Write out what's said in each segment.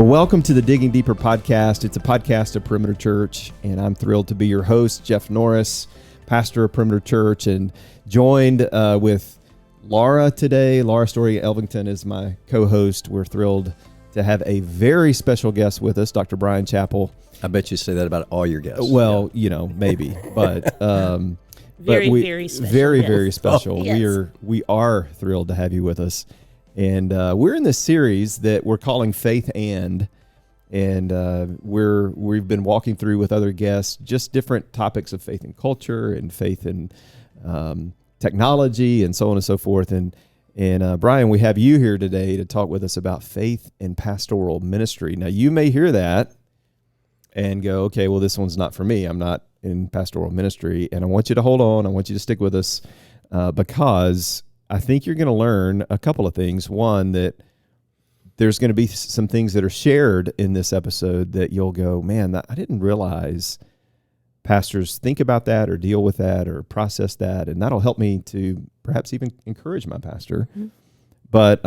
Well, welcome to the Digging Deeper podcast. It's a podcast of Perimeter Church, and I'm thrilled to be your host, Jeff Norris, pastor of Perimeter Church, and joined with Laura today. Laura Story Elvington is my co-host. We're thrilled to have a very special guest with us, Dr. Bryan Chapell. I bet you say that about all your guests. Well, you know, maybe, but very special. Very special. Oh, yes. We are thrilled to have you with us. And we're in this series that we're calling Faith and we've been walking through with other guests just different topics of faith and culture and faith and technology and so on and so forth. And Bryan, we have you here today to talk with us about faith and pastoral ministry. Now, you may hear that and go, okay, well, this one's not for me. I'm not in pastoral ministry. And I want you to hold on. I want you to stick with us because I think you're going to learn a couple of things. One, that there's going to be some things that are shared in this episode that you'll go, man, I didn't realize pastors think about that or deal with that or process that. And that'll help me to perhaps even encourage my pastor. Mm-hmm. But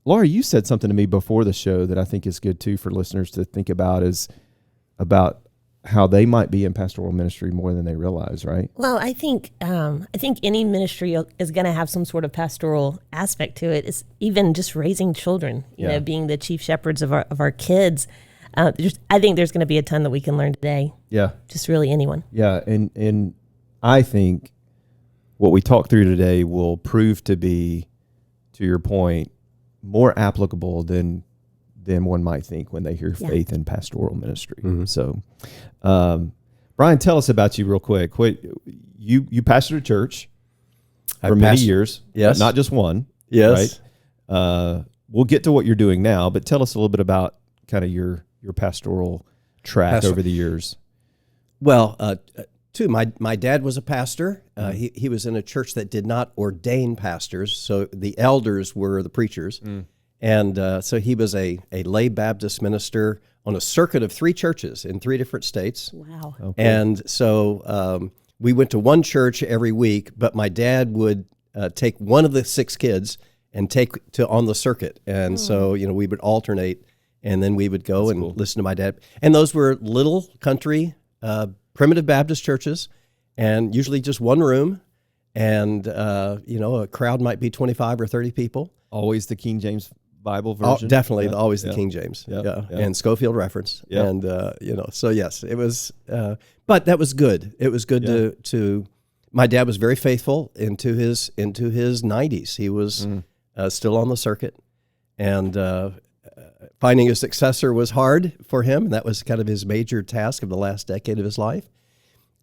Laura, you said something to me before the show that I think is good too for listeners to think about, is about how they might be in pastoral ministry more than they realize, right? Well, I think any ministry is going to have some sort of pastoral aspect to it. It's even just raising children, you know, being the chief shepherds of our kids. I think there's going to be a ton that we can learn today. Yeah. Just really anyone. Yeah, and I think what we talk through today will prove to be, to your point, more applicable than one might think when they hear faith and pastoral ministry. Mm-hmm. So, Bryan, tell us about you real quick. You pastored a church for many years, yes, not just one. Yes, right? We'll get to what you're doing now, but tell us a little bit about kind of your pastoral track over the years. Well, my dad was a pastor. He was in a church that did not ordain pastors, so the elders were the preachers. Mm. And so he was a lay Baptist minister on a circuit of 3 churches in 3 different states. Wow. Okay. And so we went to one church every week, but my dad would take one of the 6 kids and take to on the circuit. And so, you know, we would alternate, and then we would go listen to my dad. And those were little country, primitive Baptist churches, and usually just one room. And, you know, a crowd might be 25 or 30 people. Always the King James Bible version? Oh, definitely, always the King James, and Schofield reference, and you know. So yes, it was, but that was good. It was good to. My dad was very faithful into his 90s. He was still on the circuit, and finding a successor was hard for him. And that was kind of his major task of the last decade of his life.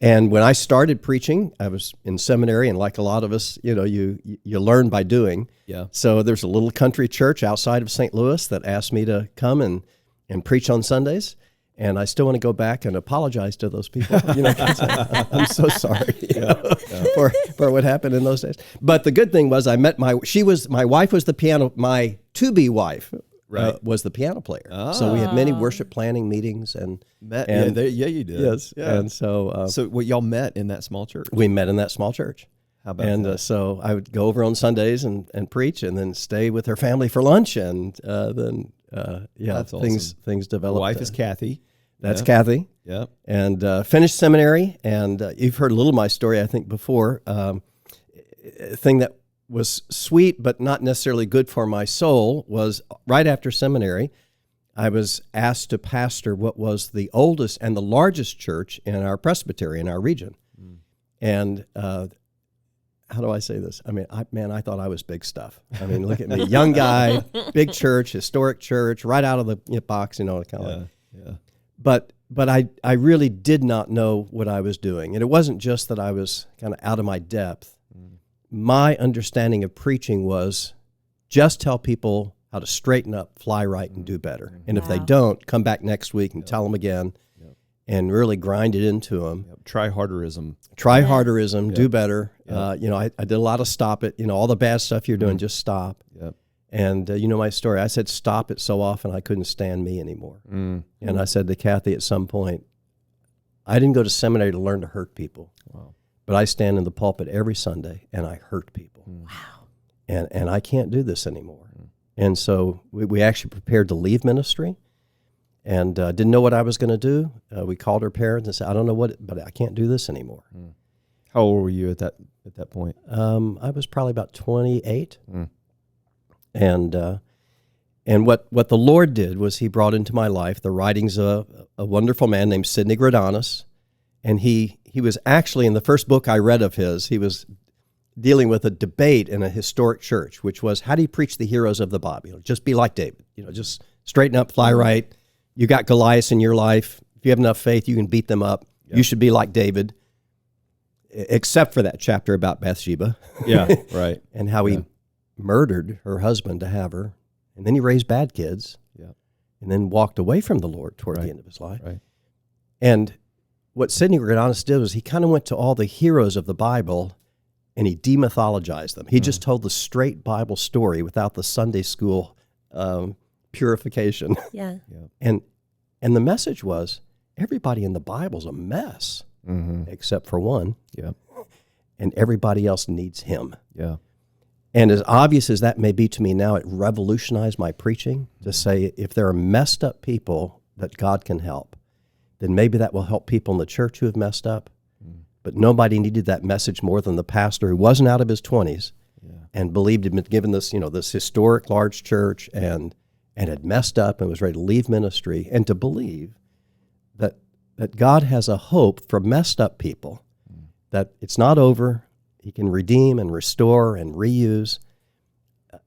And when I started preaching, I was in seminary, and like a lot of us, you know, you learn by doing. Yeah. So there's a little country church outside of St. Louis that asked me to come and preach on Sundays, and I still want to go back and apologize to those people. You know, I'm so sorry for what happened in those days. But the good thing was I met my wife was the piano, my to-be wife. Right. Was the piano player. So we had many worship planning meetings and met. And you did. Yes. Yeah. And so, y'all met in that small church. We met in that small church. How about that? So I would go over on Sundays and preach, and then stay with her family for lunch, and then That's things awesome. Developed. Your wife is Kathy. That's Kathy. Yeah. And finished seminary, and you've heard a little of my story, I think, before. Thing that was sweet but not necessarily good for my soul was right after seminary, I was asked to pastor what was the oldest and the largest church in our presbytery in our region. Mm. And how do I say this? I mean, I thought I was big stuff. I mean, look at me, young guy, big church, historic church, right out of the box, you know, kind of like. Yeah. But I really did not know what I was doing. And it wasn't just that I was kind of out of my depth. My understanding of preaching was just tell people how to straighten up, fly right, and do better. And if they don't, come back next week and tell them again, and really grind it into them. Try-harderism. Try-harderism, do better. You know, I did a lot of stop it. You know, all the bad stuff you're doing, just stop. Yep. And you know my story. I said stop it so often I couldn't stand me anymore. Mm. And I said to Kathy at some point, I didn't go to seminary to learn to hurt people. Wow. But I stand in the pulpit every Sunday and I hurt people. Wow. And I can't do this anymore. And so we actually prepared to leave ministry, and didn't know what I was going to do. We called our parents and said, I don't know but I can't do this anymore. How old were you at that point? I was probably about 28. And what the Lord did was he brought into my life the writings of a wonderful man named Sidney Greidanus. And he was actually, in the first book I read of his, he was dealing with a debate in a historic church, which was, how do you preach the heroes of the Bible? Just be like David. Just straighten up, fly right. You got Goliath in your life. If you have enough faith, you can beat them up. Yeah. You should be like David, except for that chapter about Bathsheba. Yeah, right. And how he murdered her husband to have her. And then he raised bad kids. Yeah. And then walked away from the Lord toward the end of his life. Right. And what Sidney Greidanus did was he kind of went to all the heroes of the Bible and he demythologized them. He just told the straight Bible story without the Sunday school purification. Yeah. And the message was, everybody in the Bible's a mess, except for one. Yeah. And everybody else needs him. Yeah. And as obvious as that may be to me now, it revolutionized my preaching to say, if there are messed up people that God can help, then maybe that will help people in the church who have messed up. But nobody needed that message more than the pastor who wasn't out of his 20s and believed he'd been given this, this historic large church and had messed up and was ready to leave ministry, and to believe that God has a hope for messed up people, that it's not over. He can redeem and restore and reuse.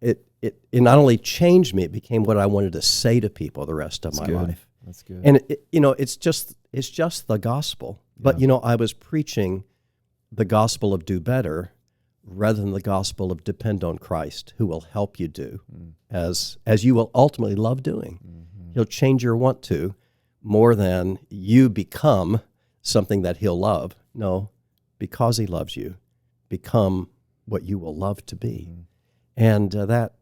It not only changed me, it became what I wanted to say to people the rest of my life. That's good. And it's just the gospel. But I was preaching the gospel of do better rather than the gospel of depend on Christ, who will help you do as you will ultimately love doing. He'll change your want to more than you become something that he'll love. No, because he loves you, become what you will love to be. And that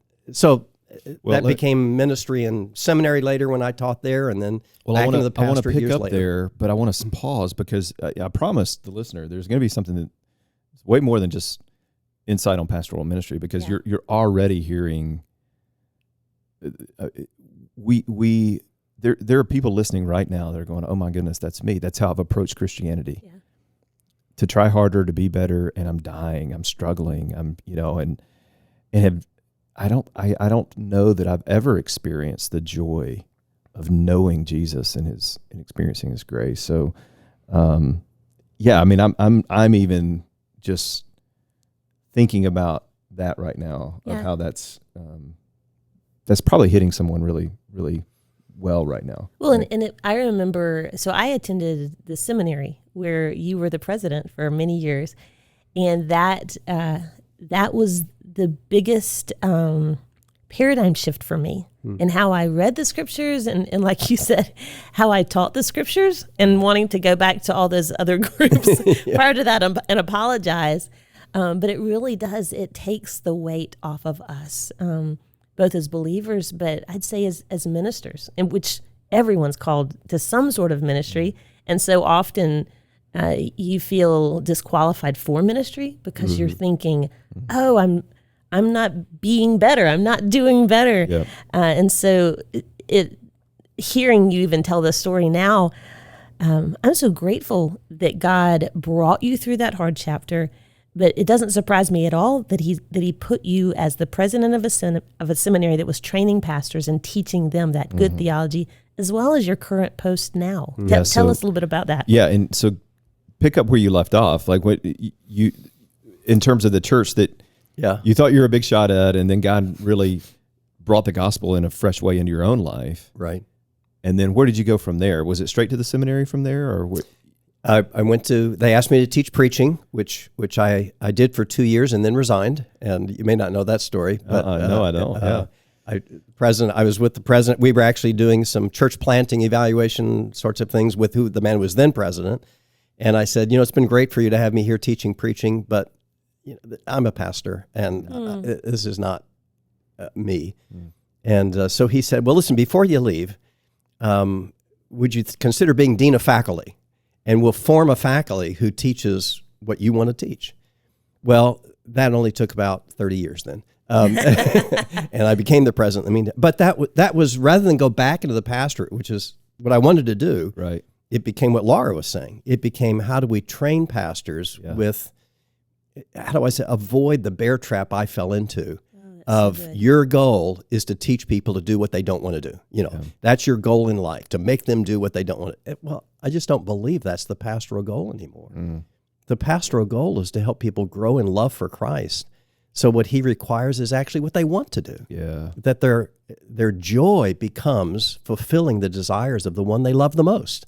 became ministry and seminary later when I taught there, and then back into the pastor years later. I want to pick up there, but I want to pause because I promised the listener there's going to be something that's way more than just insight on pastoral ministry, because you're already hearing. There are people listening right now that are going, "Oh my goodness, that's me. That's how I've approached Christianity." Yeah. To try harder, to be better, and I'm dying. I'm struggling. I don't know that I've ever experienced the joy of knowing Jesus and experiencing his grace. So, I'm even just thinking about that right now, of how that's probably hitting someone really, really well right now. Well, right? I remember, so I attended the seminary where you were the president for many years, and that was the biggest paradigm shift for me in how I read the scriptures and like you said, how I taught the scriptures, and wanting to go back to all those other groups prior to that and apologize. But it really does. It takes the weight off of us, both as believers, but I'd say as ministers, in which everyone's called to some sort of ministry. And so often you feel disqualified for ministry because you're thinking, oh, I'm not being better. I'm not doing better. Yep. And so hearing you even tell this story now, I'm so grateful that God brought you through that hard chapter. But it doesn't surprise me at all that he put you as the president of a seminary that was training pastors and teaching them that good theology, as well as your current post now. Tell us a little bit about that. Yeah, and so pick up where you left off. Like what you, in terms of the church that you thought you were a big shot at, and then God really brought the gospel in a fresh way into your own life. Right. And then where did you go from there? Was it straight to the seminary from there, or what? I went to, they asked me to teach preaching, which I did for 2 years and then resigned. And you may not know that story. But, no, I don't. I was with the president. We were actually doing some church planting evaluation sorts of things with the man who was then president. And I said, it's been great for you to have me here teaching preaching, but I'm a pastor and this is not me. And so he said, well, listen, before you leave, would you consider being dean of faculty? And we'll form a faculty who teaches what you want to teach. Well, that only took about 30 years then. And I became the president. I mean, but that was rather than go back into the pastorate, which is what I wanted to do. Right. It became what Laura was saying. It became, how do we train pastors with, how do I say, avoid the bear trap I fell into of your goal is to teach people to do what they don't want to do. That's your goal in life, to make them do what they don't want to. Well, I just don't believe that's the pastoral goal anymore. The pastoral goal is to help people grow in love for Christ. So what he requires is actually what they want to do. Yeah. That their joy becomes fulfilling the desires of the one they love the most.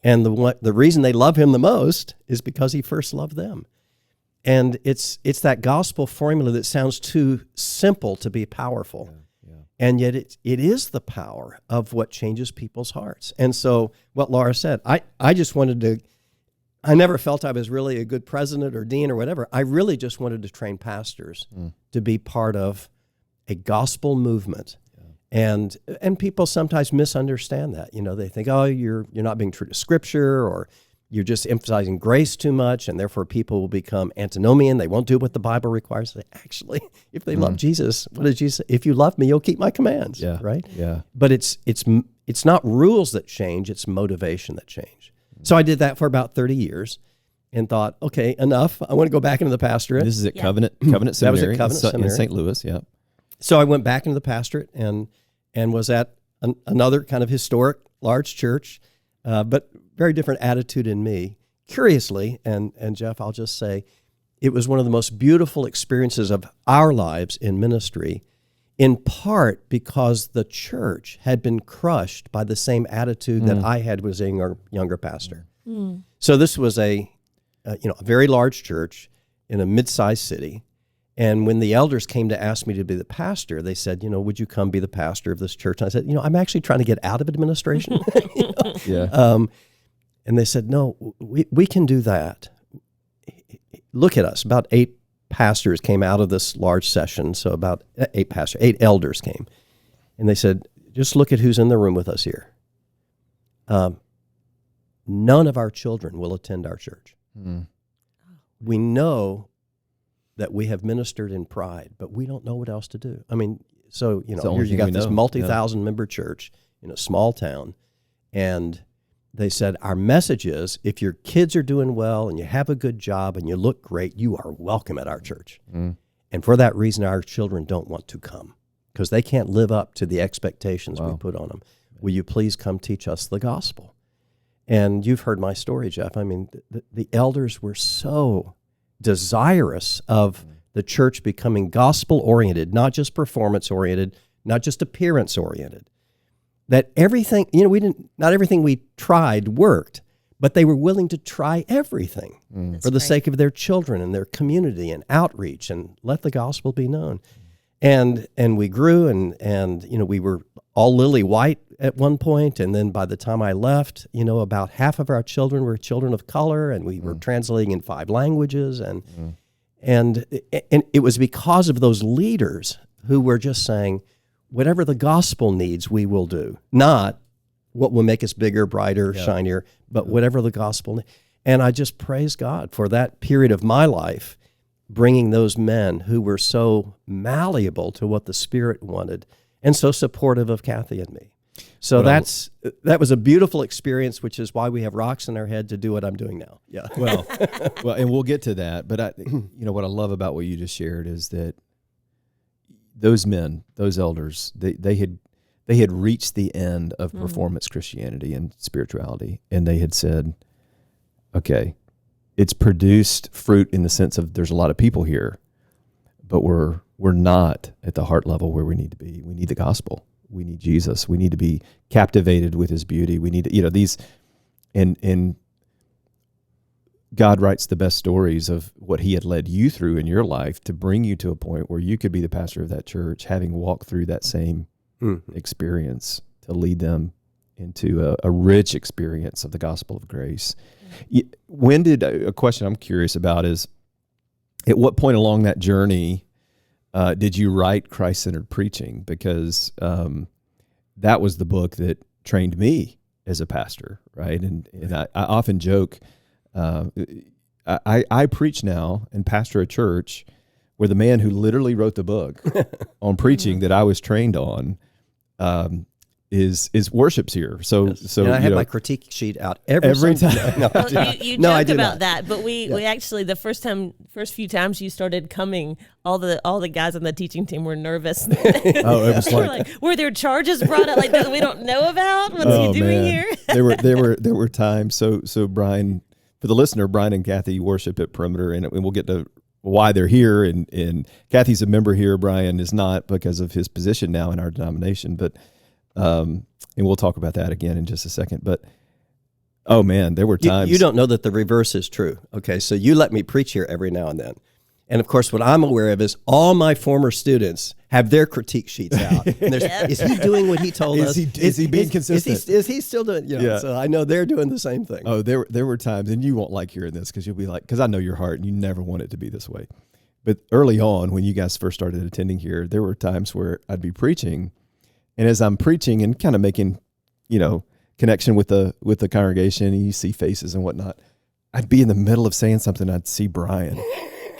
And the reason they love him the most is because he first loved them. And it's that gospel formula that sounds too simple to be powerful. And yet it is the power of what changes people's hearts. And so what Laura said, I just wanted to, I never felt I was really a good president or dean or whatever. I really just wanted to train pastors to be part of a gospel movement. And people sometimes misunderstand that. They think, oh, you're not being true to Scripture, or you're just emphasizing grace too much, and therefore people will become antinomian. They won't do what the Bible requires. Actually, if they love Jesus, what did Jesus say? If you love me, you'll keep my commands, right? Yeah. But it's not rules that change, it's motivation that change. So I did that for about 30 years and thought, okay, enough. I want to go back into the pastorate. This is at Covenant Seminary. That was at Covenant Seminary. In St. Louis, yeah. So I went back into the pastorate and was at another kind of historic, large church, but very different attitude in me. Curiously, and Jeff, I'll just say, it was one of the most beautiful experiences of our lives in ministry, in part because the church had been crushed by the same attitude that I had as a younger pastor. So this was a very large church in a mid-sized city. And when the elders came to ask me to be the pastor, they said, would you come be the pastor of this church? And I said, I'm actually trying to get out of administration. And they said, no, we can do that. Look at us. About 8 pastors came out of this large session. So about 8 elders came. And they said, just look at who's in the room with us here. None of our children will attend our church. We know that we have ministered in pride, but we don't know what else to do. I mean, so, here you got this multi-thousand member church in a small town, and they said, our message is, if your kids are doing well and you have a good job and you look great, you are welcome at our church. And for that reason, our children don't want to come because they can't live up to the expectations we put on them. Will you please come teach us the gospel? And you've heard my story, Jeff. I mean, the elders were so desirous of the church becoming gospel-oriented, not just performance-oriented, not just appearance-oriented. That everything, not everything we tried worked, but they were willing to try everything for the sake of their children and their community and outreach and let the gospel be known. And we grew and we were all lily white at one point, and then by the time I left, about half of our children were children of color, and we were translating in 5 languages, and it was because of those leaders who were just saying, whatever the gospel needs, we will do. Not what will make us bigger, brighter, shinier, but whatever the gospel needs. And I just praise God for that period of my life, bringing those men who were so malleable to what the Spirit wanted and so supportive of Kathy and me. So that was a beautiful experience, which is why we have rocks in our head to do what I'm doing now. Yeah. Well, and we'll get to that. But what I love about what you just shared is that those men, those elders, they had reached the end of performance Christianity and spirituality, and they had said, okay, it's produced fruit in the sense of there's a lot of people here, but we're not at the heart level where we need to be. We need the gospel. We need Jesus. We need to be captivated with his beauty. We need to, these, and God writes the best stories of what he had led you through in your life to bring you to a point where you could be the pastor of that church, having walked through that same experience to lead them into a rich experience of the gospel of grace. When did, a question I'm curious about is, at what point along that journey did you write Christ-Centered Preaching? Because that was the book that trained me as a pastor, right? And I often joke, I preach now and pastor a church where the man who literally wrote the book on preaching that I was trained on is worships here. So and I have my critique sheet out every time. You joke about that, but we actually, the first few times you started coming, all the guys on the teaching team were nervous. It was like, were there charges brought up like that we don't know about? What's he doing here? there were times. So Bryan, for the listener, Bryan and Kathy worship at Perimeter, and we'll get to why they're here. And Kathy's a member here. Bryan is not because of his position now in our denomination, but. And we'll talk about that again in just a second. But oh man, there were times you don't know that the reverse is true. Okay, so you let me preach here every now and then, and of course, what I'm aware of is all my former students have their critique sheets out. And is he doing what he told us? Is he being consistent? Is he still doing? So I know they're doing the same thing. Oh, there were times, and you won't like hearing this because you'll be like, because I know your heart, and you never want it to be this way. But early on, when you guys first started attending here, there were times where I'd be preaching. And as I'm preaching and kind of making, connection with the congregation, and you see faces and whatnot, I'd be in the middle of saying something. I'd see Bryan.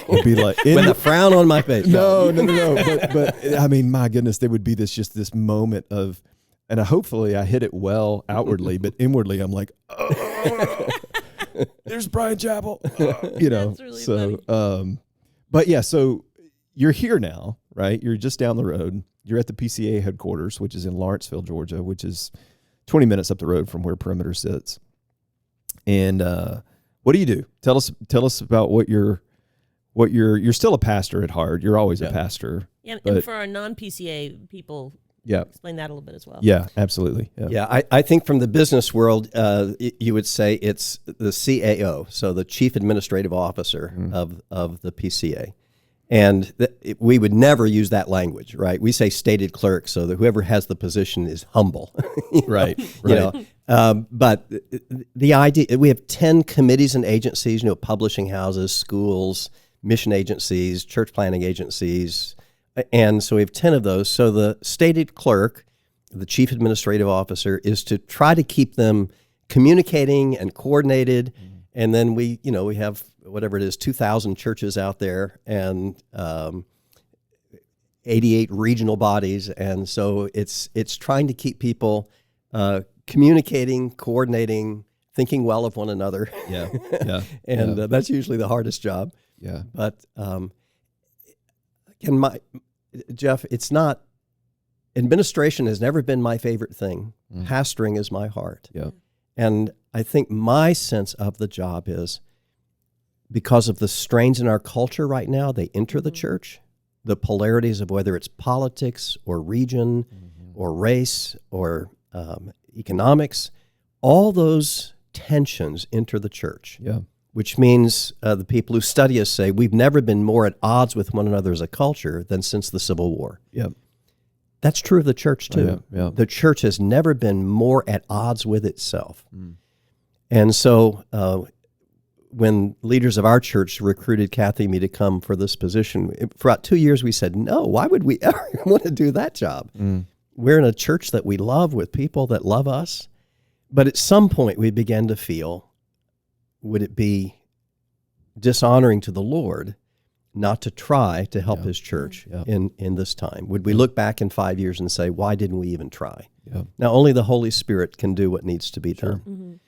It'd be like with a frown on my face. No. But I mean, my goodness, there would be this moment of, and hopefully I hit it well outwardly, but inwardly I'm like, oh, there's Bryan Chapell. That's really funny. But yeah, so you're here now, right? You're just down the road. You're at the PCA headquarters, which is in Lawrenceville, Georgia, which is 20 minutes up the road from where Perimeter sits. And what do you do? Tell us about what you're still a pastor at heart. You're always a pastor. Yeah, and for our non-PCA people, explain that a little bit as well. Yeah, absolutely. I think from the business world, you would say it's the CAO, so the Chief Administrative Officer of the PCA. And we would never use that language, right? We say stated clerk, so that whoever has the position is humble. Right. But the idea, we have 10 committees and agencies, publishing houses, schools, mission agencies, church planning agencies, and so we have 10 of those. So the stated clerk, the chief administrative officer, is to try to keep them communicating and coordinated. And then we have whatever it is, 2,000 churches out there and 88 regional bodies. And so it's trying to keep people communicating, coordinating, thinking well of one another. And that's usually the hardest job. Yeah. But again, Jeff, it's not, administration has never been my favorite thing. Pastoring is my heart. Yeah. And I think my sense of the job is, because of the strains in our culture right now, they enter the church, the polarities of whether it's politics or region or race or economics, all those tensions enter the church. Yeah. Which means the people who study us say we've never been more at odds with one another as a culture than since the Civil War. Yeah. That's true of the church too. Yeah. The church has never been more at odds with itself. And so when leaders of our church recruited Kathy and me to come for this position, for about 2 years we said, no, why would we ever want to do that job? We're in a church that we love with people that love us. But at some point we began to feel, would it be dishonoring to the Lord not to try to help his church in this time? Would we look back in 5 years and say, why didn't we even try? Now, only the Holy Spirit can do what needs to be done.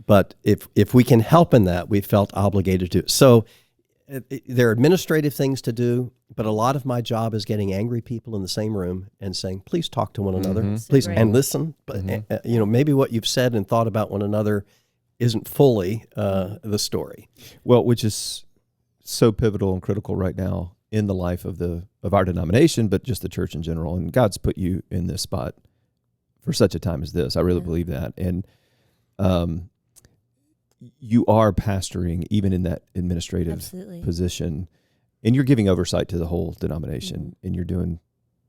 But if we can help in that, we felt obligated to. So there are administrative things to do, but a lot of my job is getting angry people in the same room and saying, please talk to one another, please, and listen. But maybe what you've said and thought about one another isn't fully the story. Well, which is so pivotal and critical right now in the life of our denomination, but just the church in general. And God's put you in this spot for such a time as this. I really believe that. And you are pastoring even in that administrative position, and you're giving oversight to the whole denomination, and you're doing,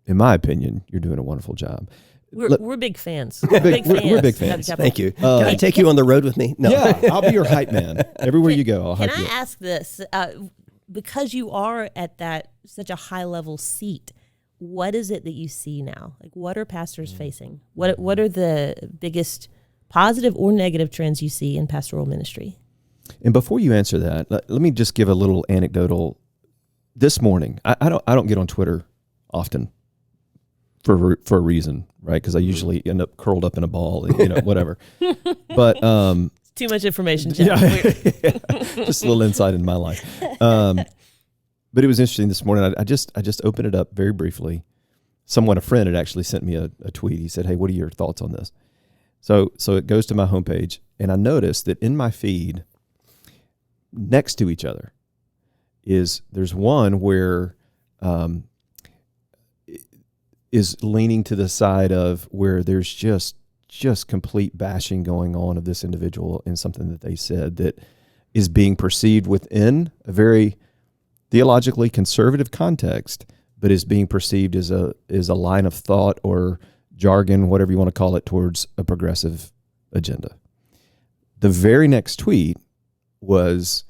in my opinion, you're doing a wonderful job. We're big fans. We're big fans. Thank you. Can I take you on the road with me? No. Yeah, I'll be your hype man. Everywhere you go, I'll hype you. Can I ask this? Because you are at such a high level seat, what is it that you see now? Like, what are pastors facing? What are the biggest positive or negative trends you see in pastoral ministry? And before you answer that, let me just give a little anecdotal this morning, I don't get on Twitter often for a reason, right? Because I usually end up curled up in a ball, whatever. But it's too much information, Jeff. Yeah, just a little insight in my life. But it was interesting this morning. I just opened it up very briefly. A friend had actually sent me a tweet. He said, "Hey, what are your thoughts on this?" So it goes to my homepage, and I noticed that in my feed, next to each other, there's one where is leaning to the side of where there's just complete bashing going on of this individual in something that they said that is being perceived within a very theologically conservative context, but is being perceived as a line of thought or jargon, whatever you want to call it, towards a progressive agenda. The very next tweet was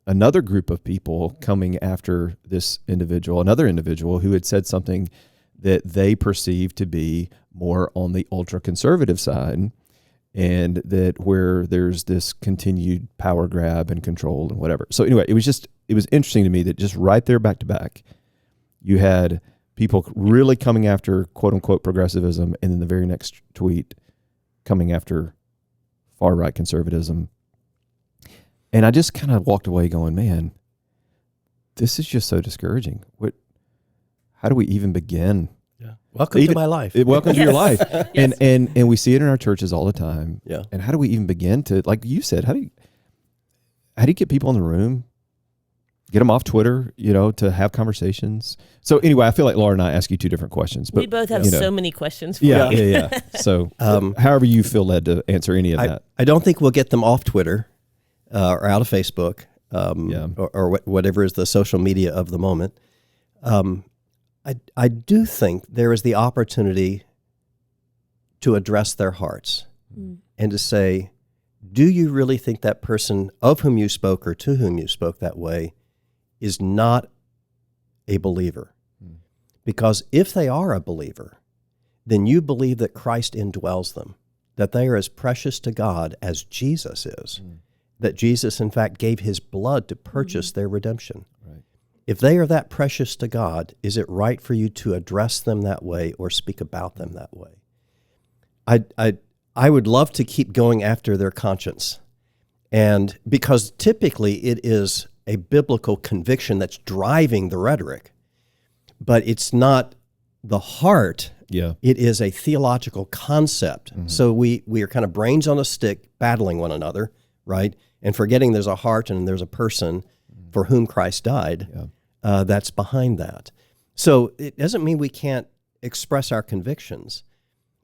another group of people coming after this individual, another individual who had said something that they perceived to be more on the ultra-conservative side, and that where there's this continued power grab and control and whatever. So anyway, it was interesting to me that just right there back to back, you had people really coming after quote-unquote progressivism, and then the very next tweet coming after far-right conservatism. And I just kind of walked away going, man, this is just so discouraging. How do we even begin? Yeah. Welcome to my life. Welcome to your life. Yes. And we see it in our churches all the time. Yeah. And how do we even begin to, like you said, how do you get people in the room, get them off Twitter, to have conversations? So anyway, I feel like Laura and I ask you two different questions. But we both have so many questions for you. Yeah. So however you feel led to answer any of that. I don't think we'll get them off Twitter or out of Facebook or whatever is the social media of the moment. I do think there is the opportunity to address their hearts and to say, do you really think that person of whom you spoke or to whom you spoke that way is not a believer? Because if they are a believer, then you believe that Christ indwells them, that they are as precious to God as Jesus is, that Jesus, in fact, gave his blood to purchase their redemption. Right. If they are that precious to God, is it right for you to address them that way or speak about them that way? I would love to keep going after their conscience, and because typically it is a biblical conviction that's driving the rhetoric, but it's not the heart. Yeah. It is a theological concept. So we are kind of brains on a stick battling one another, right? And forgetting there's a heart and there's a person for whom Christ died that's behind that. So it doesn't mean we can't express our convictions,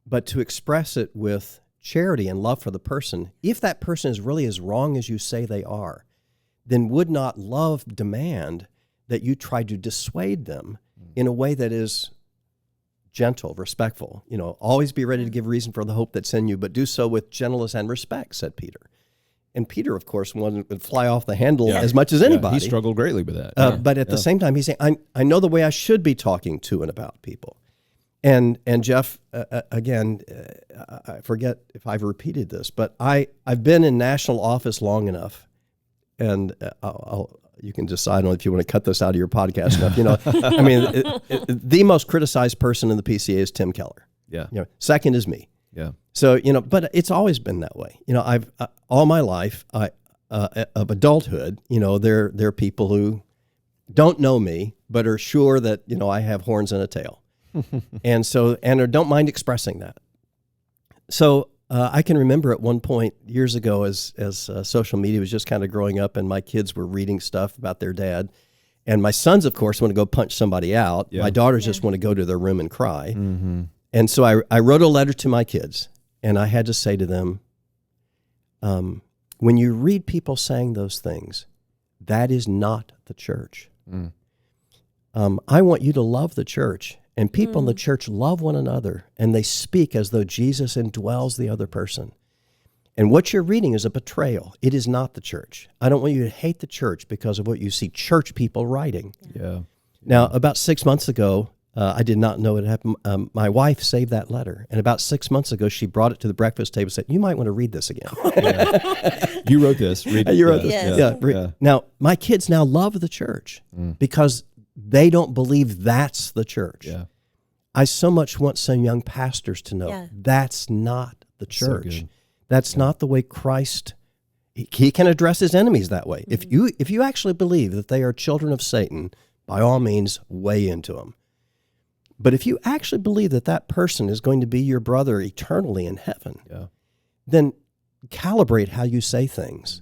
but to express it with charity and love for the person. If that person is really as wrong as you say they are, then would not love demand that you try to dissuade them in a way that is gentle, respectful? Always be ready to give reason for the hope that's in you, but do so with gentleness and respect, said Peter. And Peter, of course, would fly off the handle as much as anybody. He struggled greatly with that. But at the same time, he's saying, I know the way I should be talking to and about people. And Jeff, again, I forget if I've repeated this, but I've been in national office long enough, and you can decide on if you want to cut this out of your podcast enough. I mean, the most criticized person in the PCA is Tim Keller. Yeah. Second is me. Yeah. So, but it's always been that way. I've all my life of adulthood, there are people who don't know me, but are sure that, I have horns and a tail. and don't mind expressing that. So I can remember at one point years ago as social media was just kind of growing up and my kids were reading stuff about their dad. And my sons, of course, want to go punch somebody out. Yeah. My daughters just want to go to their room and cry. Mm-hmm. And so I wrote a letter to my kids, and I had to say to them, when you read people saying those things, that is not the church. I want you to love the church, and people in the church love one another, and they speak as though Jesus indwells the other person. And what you're reading is a betrayal. It is not the church. I don't want you to hate the church because of what you see church people writing. Yeah. Now, about 6 months ago, I did not know it happened. My wife saved that letter, and about 6 months ago, she brought it to the breakfast table and said, "You might want to read this again." You wrote this. You wrote this. Yes. Yeah. Now, my kids now love the church because they don't believe that's the church. Yeah. I so much want some young pastors to know that's not the church. So that's not the way Christ. He can address his enemies that way. If you actually believe that they are children of Satan, by all means, weigh into them. But if you actually believe that that person is going to be your brother eternally in heaven, then calibrate how you say things.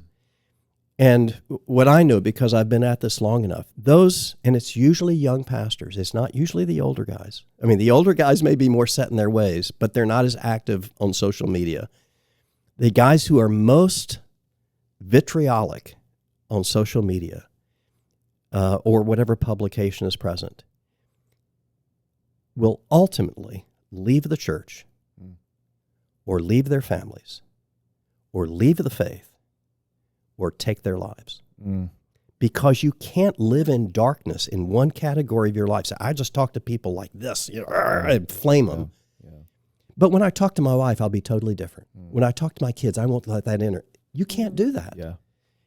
And what I know, because I've been at this long enough, and it's usually young pastors. It's not usually the older guys. I mean, the older guys may be more set in their ways, but they're not as active on social media. The guys who are most vitriolic on social media or whatever publication is present will ultimately leave the church or leave their families or leave the faith or take their lives. Because you can't live in darkness in one category of your life. So I just talk to people like this, and flame them. But when I talk to my wife, I'll be totally different. When I talk to my kids, I won't let that enter. You can't do that. Yeah.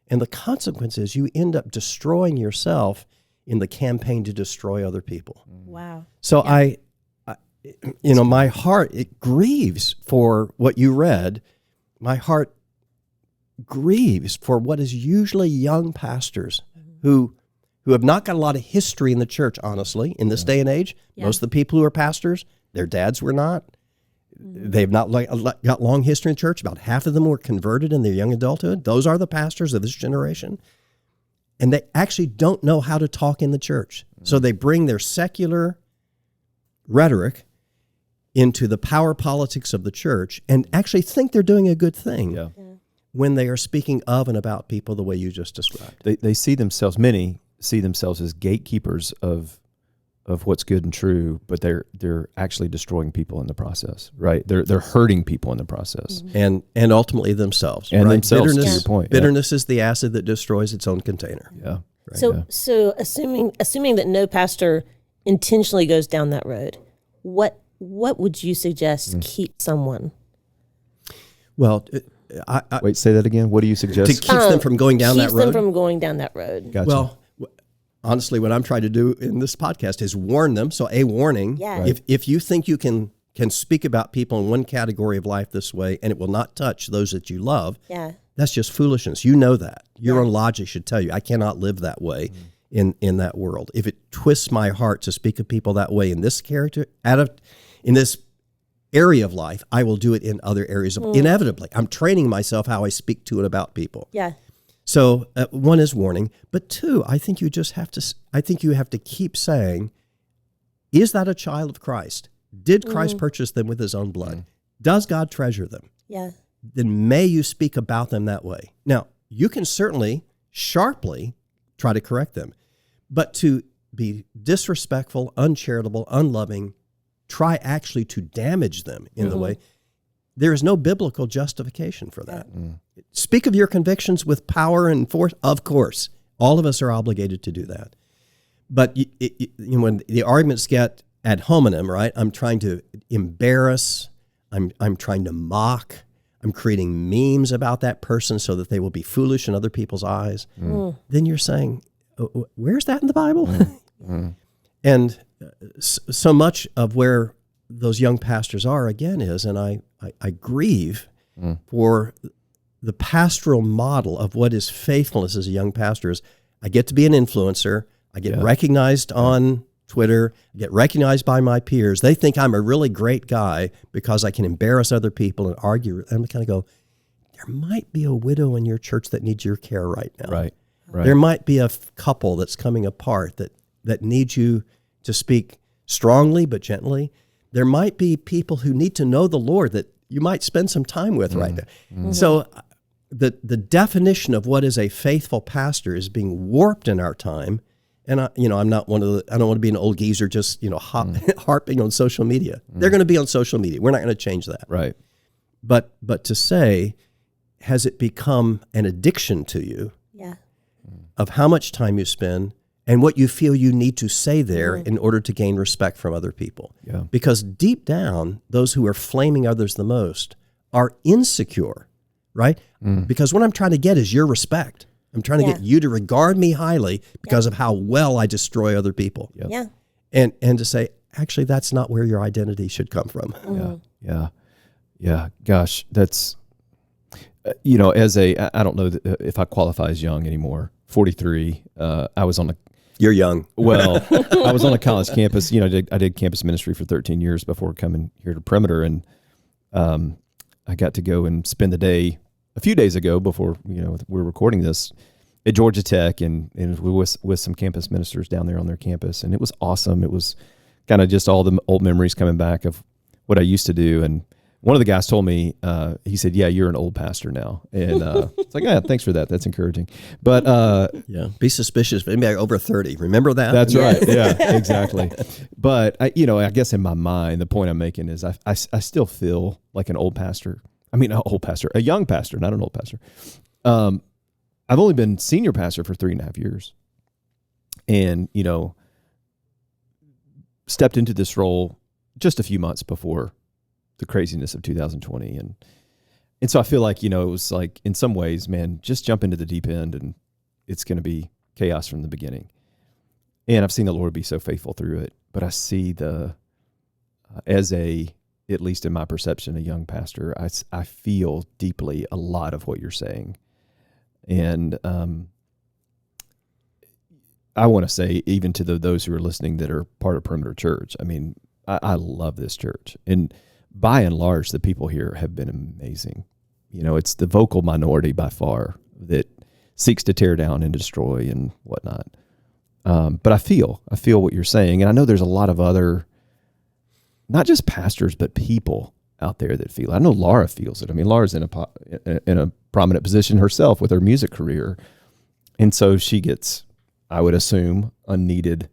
And the consequence is you end up destroying yourself in the campaign to destroy other people. Wow. So I my heart, it grieves for what you read. My heart grieves for what is usually young pastors who have not got a lot of history in the church, honestly, in this day and age. Most of the people who are pastors, their dads were not. They've not got long history in church. About half of them were converted in their young adulthood. Those are the pastors of this generation. And they actually don't know how to talk in the church. So they bring their secular rhetoric into the power politics of the church and actually think they're doing a good thing when they are speaking of and about people the way you just described. They see themselves, many see themselves as gatekeepers of what's good and true, but they're actually destroying people in the process, right? They're hurting people in the process, and ultimately themselves. And right? themselves. Bitterness, to your point, bitterness is the acid that destroys its own container. Yeah. Right. So assuming that no pastor intentionally goes down that road, what would you suggest keep someone? Well, wait, say that again. What do you suggest? To keep them from going down that road? Keeps them from going down that road. Gotcha. Well, honestly, what I'm trying to do in this podcast is warn them. So a warning, if you think you can speak about people in one category of life this way and it will not touch those that you love, that's just foolishness. You know that. Your own logic should tell you, I cannot live that way in that world. If it twists my heart to speak of people that way in this in this area of life, I will do it in other areas. Inevitably, I'm training myself how I speak to and about people. Yeah. So one is warning, but two, I think you have to keep saying, is that a child of Christ? Did Christ purchase them with his own blood? Does God treasure them? Yeah. Then may you speak about them that way. Now, you can certainly sharply try to correct them, but to be disrespectful, uncharitable, unloving, try actually to damage them in the way, there is no biblical justification for that. Speak of your convictions with power and force, of course. All of us are obligated to do that. But when the arguments get ad hominem, right? I'm trying to embarrass, I'm trying to mock, I'm creating memes about that person so that they will be foolish in other people's eyes. Then you're saying, where's that in the Bible? And so much of where those young pastors are, again, is, and I grieve for the pastoral model of what is faithfulness as a young pastor is I get to be an influencer, I get recognized on Twitter, I get recognized by my peers. They think I'm a really great guy because I can embarrass other people and argue. And I kind of go, there might be a widow in your church that needs your care right now. Right. There might be a couple that's coming apart that needs you to speak strongly but gently. There might be people who need to know the Lord that you might spend some time with right there. So the definition of what is a faithful pastor is being warped in our time. And I'm not I don't want to be an old geezer just harping on social media. They're going to be on social media. We're not going to change that. Right. But to say, has it become an addiction to you? Yeah. Of how much time you spend and what you feel you need to say there in order to gain respect from other people. Yeah. Because deep down, those who are flaming others the most are insecure, right? Because what I'm trying to get is your respect. I'm trying to get you to regard me highly because of how well I destroy other people. Yep. Yeah. And to say, actually, that's not where your identity should come from. Yeah. Gosh, that's, as I don't know if I qualify as young anymore. 43. I was on You're young. Well, I was on a college campus. I did campus ministry for 13 years before coming here to Perimeter, and I got to go and spend the day a few days ago before we're recording this at Georgia Tech, and with some campus ministers down there on their campus, and it was awesome. It was kind of just all the old memories coming back of what I used to do, and one of the guys told me, he said, "Yeah, you're an old pastor now," and it's like, "Yeah, thanks for that. That's encouraging." But be suspicious. Maybe over 30. Remember that? That's right. Yeah, exactly. But I guess in my mind, the point I'm making is I still feel like an old pastor. I mean, an old pastor, a young pastor, not an old pastor. I've only been senior pastor for 3.5 years, and stepped into this role just a few months before the craziness of 2020. And so I feel like, it was like, in some ways, man, just jump into the deep end and it's going to be chaos from the beginning. And I've seen the Lord be so faithful through it, but I see at least in my perception, a young pastor, I feel deeply a lot of what you're saying. And I want to say, even to those who are listening that are part of Perimeter Church, I mean, I love this church. And by and large, the people here have been amazing. It's the vocal minority by far that seeks to tear down and destroy and whatnot. But I feel what you're saying. And I know there's a lot of other, not just pastors, but people out there that feel it. I know Laura feels it. I mean, Laura's in a prominent position herself with her music career. And so she gets, I would assume, unneeded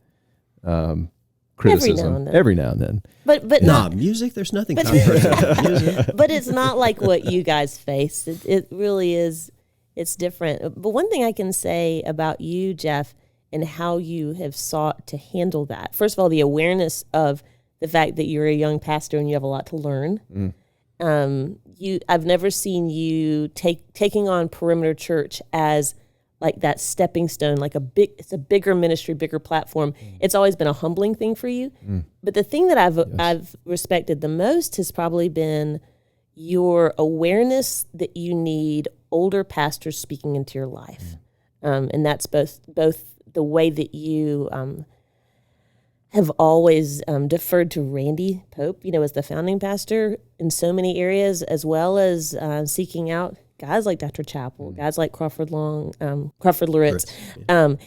criticism every now and then. But not music. There's nothing controversial about music. But it's not like what you guys face. It really is. It's different. But one thing I can say about you, Jeff, and how you have sought to handle that. First of all, the awareness of the fact that you're a young pastor and you have a lot to learn. I've never seen you taking on Perimeter Church as like that stepping stone, it's a bigger ministry, bigger platform. It's always been a humbling thing for you. But the thing that I've respected the most has probably been your awareness that you need older pastors speaking into your life. And that's both the way that you have always deferred to Randy Pope, as the founding pastor in so many areas, as well as seeking out guys like Dr. Chapell, guys like Crawford Loritz. And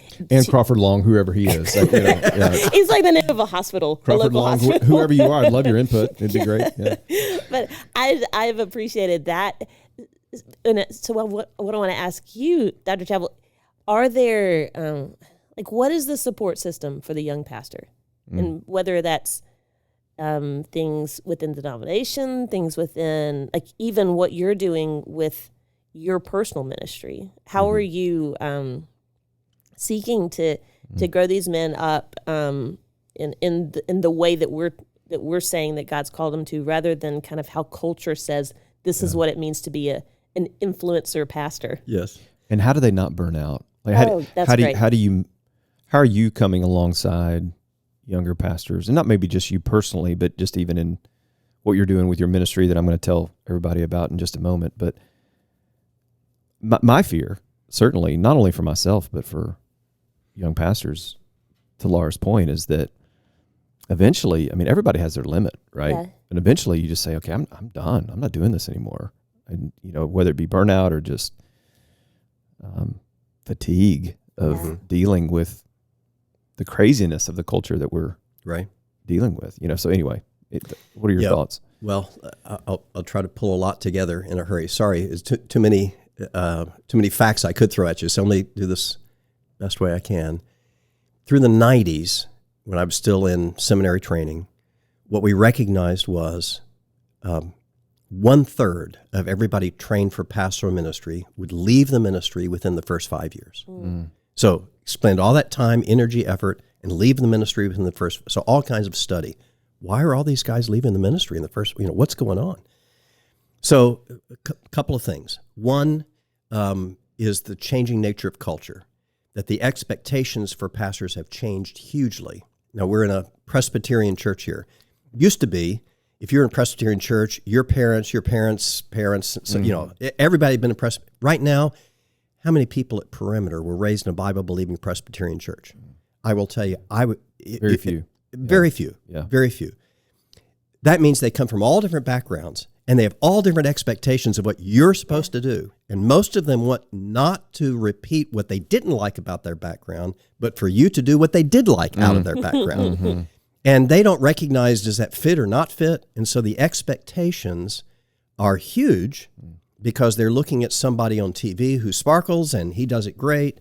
Crawford Long, whoever he is. He's like the name of a hospital. Crawford Long, hospital. Whoever you are, I'd love your input. It'd be great. Yeah. But I've appreciated that. And so what I want to ask you, Dr. Chapell, are there, what is the support system for the young pastor? And whether that's things within the denomination, things within, even what you're doing with your personal ministry. How are you seeking to grow these men up in the way that we're saying that God's called them to, rather than kind of how culture says this is what it means to be an influencer pastor? Yes. And how do they not burn out? That's great. How are you coming alongside younger pastors, and not maybe just you personally, but just even in what you're doing with your ministry that I'm going to tell everybody about in just a moment? But my fear, certainly, not only for myself, but for young pastors, to Laura's point, is that eventually, everybody has their limit, right? Yeah. And eventually you just say, okay, I'm done. I'm not doing this anymore. And, whether it be burnout or just fatigue of dealing with the craziness of the culture that we're dealing with, So anyway, what are your thoughts? Well, I'll try to pull a lot together in a hurry. Sorry, it's too many facts I could throw at you. So only do this best way I can. Through the 90s, when I was still in seminary training, what we recognized was 1/3 of everybody trained for pastoral ministry would leave the ministry within the first 5 years. So spend all that time, energy, effort, and leave the ministry within the first. So all kinds of study. Why are all these guys leaving the ministry in the first? What's going on? So a couple of things. One is the changing nature of culture, that the expectations for pastors have changed hugely. Now, we're in a Presbyterian church here. Used to be, if you're in a Presbyterian church, your parents, so, everybody had been a Presbyterian. Right now, how many people at Perimeter were raised in a Bible-believing Presbyterian church? I will tell you, Very few. Very few. Yeah. Very few. That means they come from all different backgrounds, and they have all different expectations of what you're supposed to do. And most of them want not to repeat what they didn't like about their background, but for you to do what they did like out of their background. And they don't recognize, does that fit or not fit? And so the expectations are huge because they're looking at somebody on TV who sparkles and he does it great.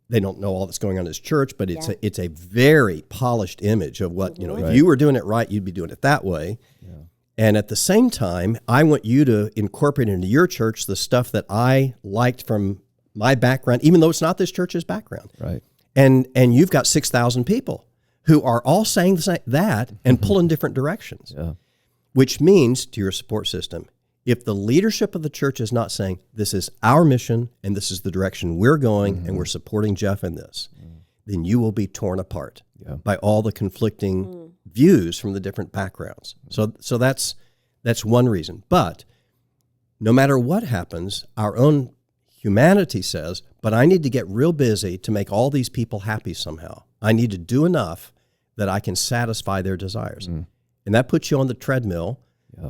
They don't know all that's going on in his church, but it's a very polished image of what, if you were doing it right, you'd be doing it that way. Yeah. And at the same time, I want you to incorporate into your church the stuff that I liked from my background, even though it's not this church's background. Right. And you've got 6,000 people who are all saying that and pulling different directions, which means to your support system, if the leadership of the church is not saying, this is our mission and this is the direction we're going and we're supporting Jeff in this, then you will be torn apart by all the conflicting views from the different backgrounds. So that's one reason. But no matter what happens, our own humanity says, but I need to get real busy to make all these people happy somehow. I need to do enough that I can satisfy their desires. And that puts you on the treadmill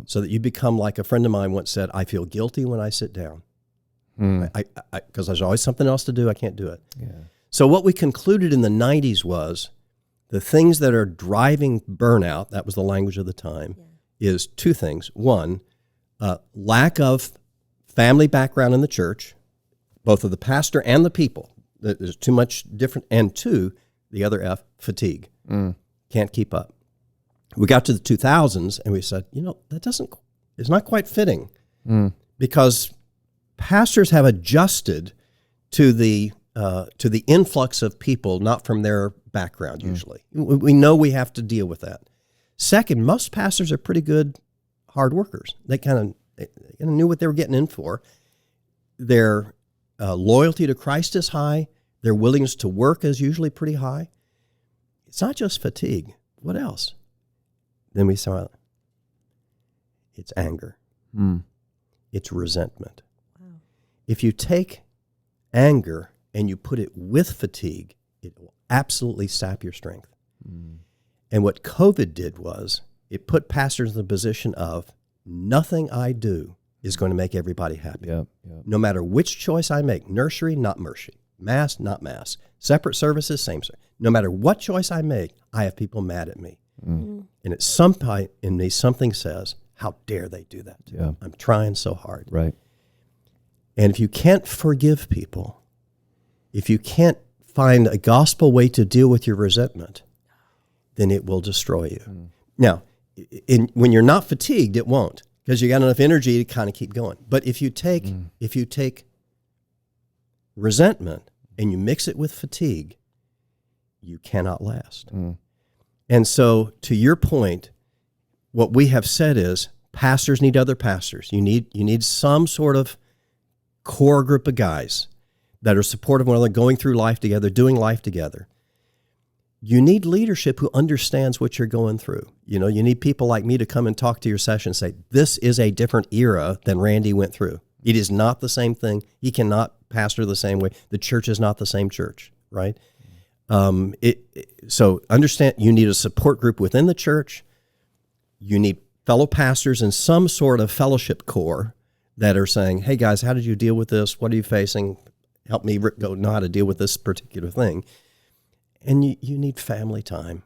so that you become, like a friend of mine once said, I feel guilty when I sit down. Because there's always something else to do. I can't do it. Yeah. So what we concluded in the 90s was the things that are driving burnout, that was the language of the time, is two things. One, lack of family background in the church, both of the pastor and the people. There's too much different. And two, the other F, fatigue. Can't keep up. We got to the 2000s and we said, it's not quite fitting because pastors have adjusted to the influx of people, not from their background usually. We know we have to deal with that. Second, most pastors are pretty good hard workers. They kind of knew what they were getting in for. Their loyalty to Christ is high. Their willingness to work is usually pretty high. It's not just fatigue. What else? Then we saw it's anger. It's resentment. Wow. If you take anger and you put it with fatigue, it will absolutely sap your strength. And what COVID did was it put pastors in the position of nothing I do is going to make everybody happy. No matter which choice I make, nursery, not mercy, mass, not mass, separate services, same service. No matter what choice I make, I have people mad at me. And at some point in me, something says, how dare they do that to me? I'm trying so hard. Right. And if you can't forgive people, if you can't find a gospel way to deal with your resentment, then it will destroy you. Now, when you're not fatigued, it won't, because you got enough energy to kind of keep going. But if you take resentment and you mix it with fatigue, you cannot last. And so, to your point, what we have said is pastors need other pastors. You need some sort of core group of guys that are supportive of one another, going through life together, doing life together. You need leadership who understands what you're going through. You need people like me to come and talk to your session and say, this is a different era than Randy went through. It is not the same thing. He cannot pastor the same way. The church is not the same church, right? So understand, you need a support group within the church. You need fellow pastors in some sort of fellowship core that are saying, hey guys, how did you deal with this? What are you facing? Help me know how to deal with this particular thing. And you need family time.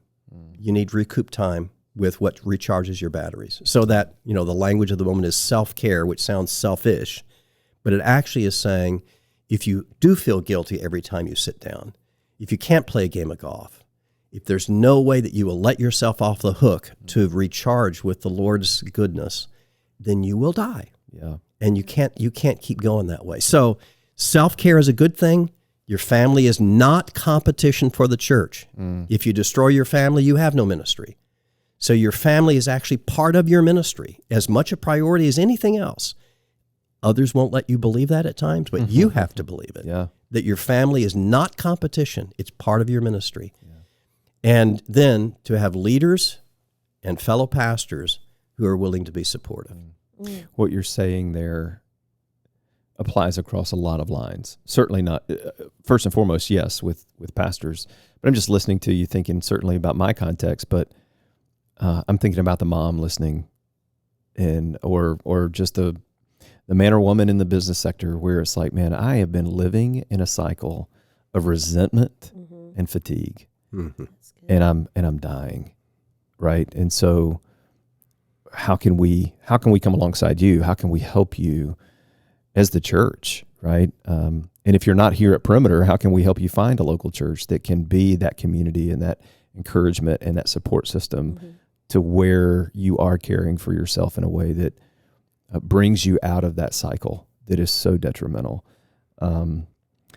You need recoup time with what recharges your batteries. So that, the language of the moment is self-care, which sounds selfish, but it actually is saying, if you do feel guilty every time you sit down, if you can't play a game of golf, if there's no way that you will let yourself off the hook to recharge with the Lord's goodness, then you will die. And you can't keep going that way. So self-care is a good thing. Your family is not competition for the church. If you destroy your family, you have no ministry. So your family is actually part of your ministry, as much a priority as anything else. Others won't let you believe that at times, but you have to believe it. Yeah. That your family is not competition. It's part of your ministry. Yeah. And then to have leaders and fellow pastors who are willing to be supportive. What you're saying there applies across a lot of lines. Certainly not, first and foremost, yes, with pastors. But I'm just listening to you thinking certainly about my context, but I'm thinking about the mom listening or just the man or woman in the business sector where it's like, man, I have been living in a cycle of resentment and fatigue, and I'm dying, right? And so, how can we come alongside you? How can we help you as the church, right? And if you're not here at Perimeter, how can we help you find a local church that can be that community and that encouragement and that support system to where you are caring for yourself in a way that brings you out of that cycle that is so detrimental.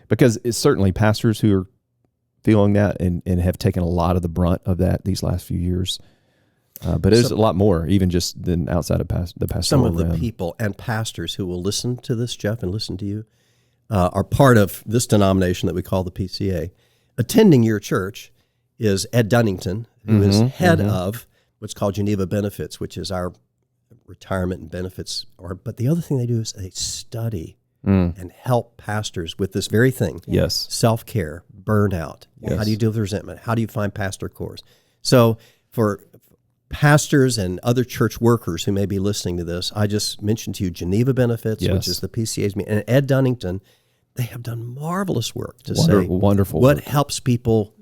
Because it's certainly pastors who are feeling that and have taken a lot of the brunt of that these last few years. But there's a lot more, even just than outside of the pastoral Some of the realm. people and pastors who will listen to this, Jeff, and listen to you, are part of this denomination that we call the PCA. Attending your church is Ed Dunnington, who is head of what's called Geneva Benefits, which is our retirement and benefits. But the other thing they do is they study and help pastors with this very thing. Yes. Self-care, burnout. Yes. How do you deal with resentment? How do you find pastor cores? So for pastors and other church workers who may be listening to this, I just mentioned to you Geneva Benefits, which is the PCA's, and Ed Dunnington. They have done marvelous work to say wonderful what work. helps people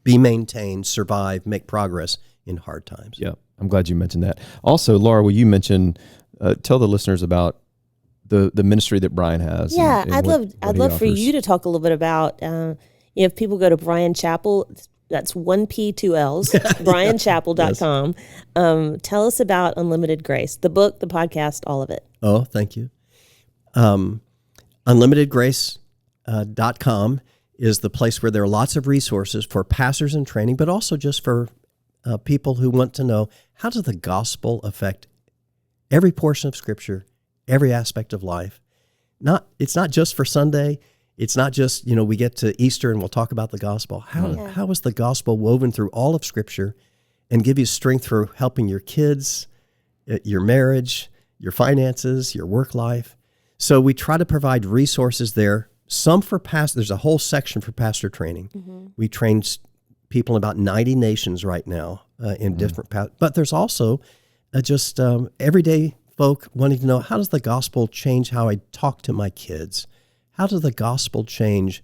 be maintained, survive, make progress in hard times. Yeah, I'm glad you mentioned that. Also, Laura, will you mention, tell the listeners about the ministry that Bryan has? Yeah, and I'd love for offers. you to talk a little bit about, if people go to Bryan Chapell, that's 1P, 2 L's, bryanchapell.com. Tell us about Unlimited Grace, the book, the podcast, all of it. Oh, thank you. UnlimitedGrace.com is the place where there are lots of resources for pastors in training, but also just for people who want to know, how does the gospel affect every portion of Scripture, every aspect of life? It's not just for Sunday. It's not just, we get to Easter and we'll talk about the gospel. How is the gospel woven through all of Scripture and give you strength for helping your kids, your marriage, your finances, your work life? So we try to provide resources there. Some for pastors. There's a whole section for pastor training. We train people in about 90 nations right now in different but there's also just everyday folk wanting to know, how does the gospel change how I talk to my kids? How does the gospel change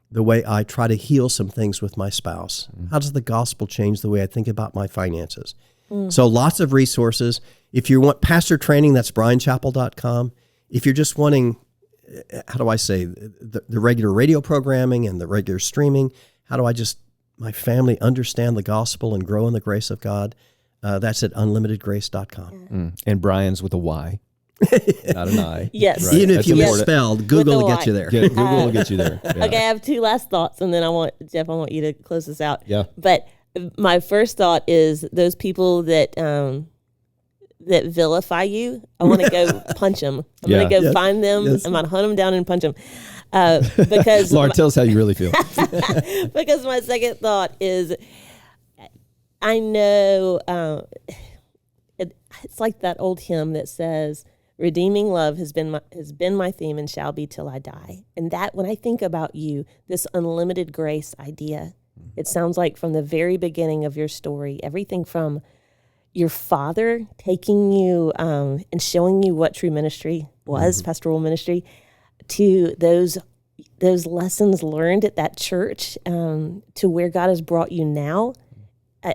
the way I try to heal some things with my spouse? How does the gospel change the way I think about my finances? So lots of resources. If you want pastor training, that's bryanchapell.com. If you're just wanting, how do I say, the regular radio programming and the regular streaming, how do I just, my family, understand the gospel and grow in the grace of God? That's at unlimitedgrace.com. And Bryan's with a Y, not an I. Yes. Right. Even if That's you important. misspelled, Google will get you there. Google will get you there. Yeah. Okay, I have two last thoughts, and then I want you to close this out. Yeah. But my first thought is those people that vilify you, I want to go punch them. I'm going to go find them. I'm going to hunt them down and punch them. Because Laura, tell us how you really feel. Because my second thought is, I know it's like that old hymn that says, "Redeeming love has been my theme and shall be till I die." And that, when I think about you, this unlimited grace idea, it sounds like from the very beginning of your story, everything from your father taking you and showing you what true ministry was, pastoral ministry, to those lessons learned at that church, to where God has brought you now.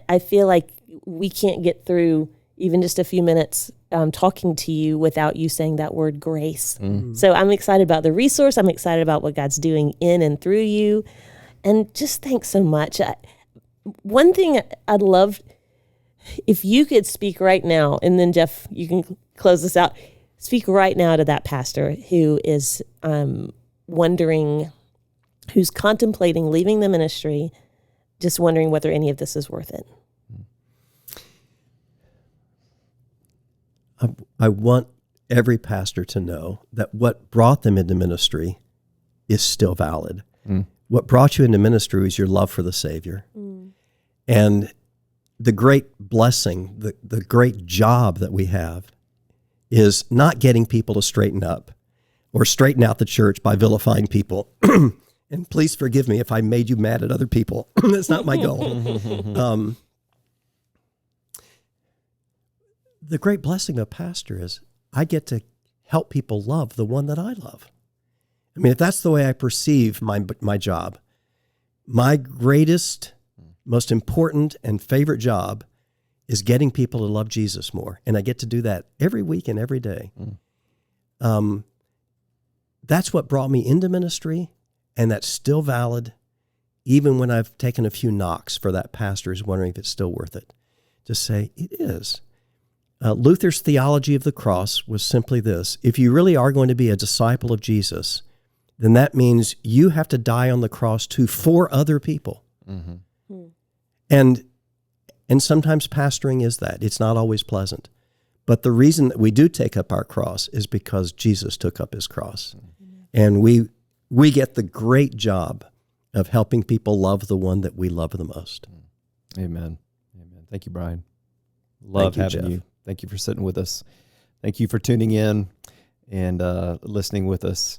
I feel like we can't get through even just a few minutes talking to you without you saying that word grace. So I'm excited about the resource. I'm excited about what God's doing in and through you. And just thanks so much. One thing I'd love, if you could speak right now, and then Jeff, you can close this out. Speak right now to that pastor who is wondering, who's contemplating leaving the ministry, just wondering whether any of this is worth it? I want every pastor to know that what brought them into ministry is still valid. What brought you into ministry is your love for the Savior. And the great blessing, the great job that we have is not getting people to straighten up or straighten out the church by vilifying people. And please forgive me if I made you mad at other people. That's not my goal. The great blessing of a pastor is I get to help people love the one that I love. I mean, if that's the way I perceive my job, my greatest, most important and favorite job is getting people to love Jesus more. And I get to do that every week and every day. That's what brought me into ministry, and that's still valid, even when I've taken a few knocks for that pastor who's wondering if it's still worth it. Just say, it is. Luther's theology of the cross was simply this: if you really are going to be a disciple of Jesus, then that means you have to die on the cross too for other people. And sometimes pastoring is that. It's not always pleasant. But the reason that we do take up our cross is because Jesus took up his cross. And we get the great job of helping people love the one that we love the most. Amen. Thank you, Bryan. Love having you. Thank you for sitting with us. Thank you for tuning in and listening with us.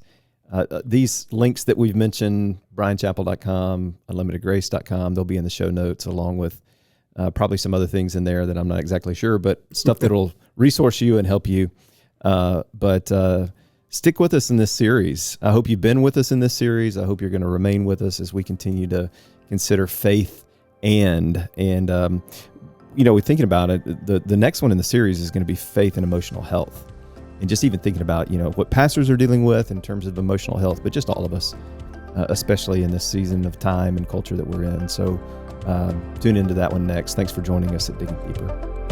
These links that we've mentioned, bryanchapell.com, unlimitedgrace.com, they'll be in the show notes, along with probably some other things in there that I'm not exactly sure, but stuff that will resource you and help you. But stick with us in this series. I hope you've been with us in this series. I hope you're going to remain with us as we continue to consider faith and we're thinking about it. The next one in the series is going to be faith and emotional health. And just even thinking about, what pastors are dealing with in terms of emotional health, but just all of us, especially in this season of time and culture that we're in. So tune into that one next. Thanks for joining us at Digging Deeper.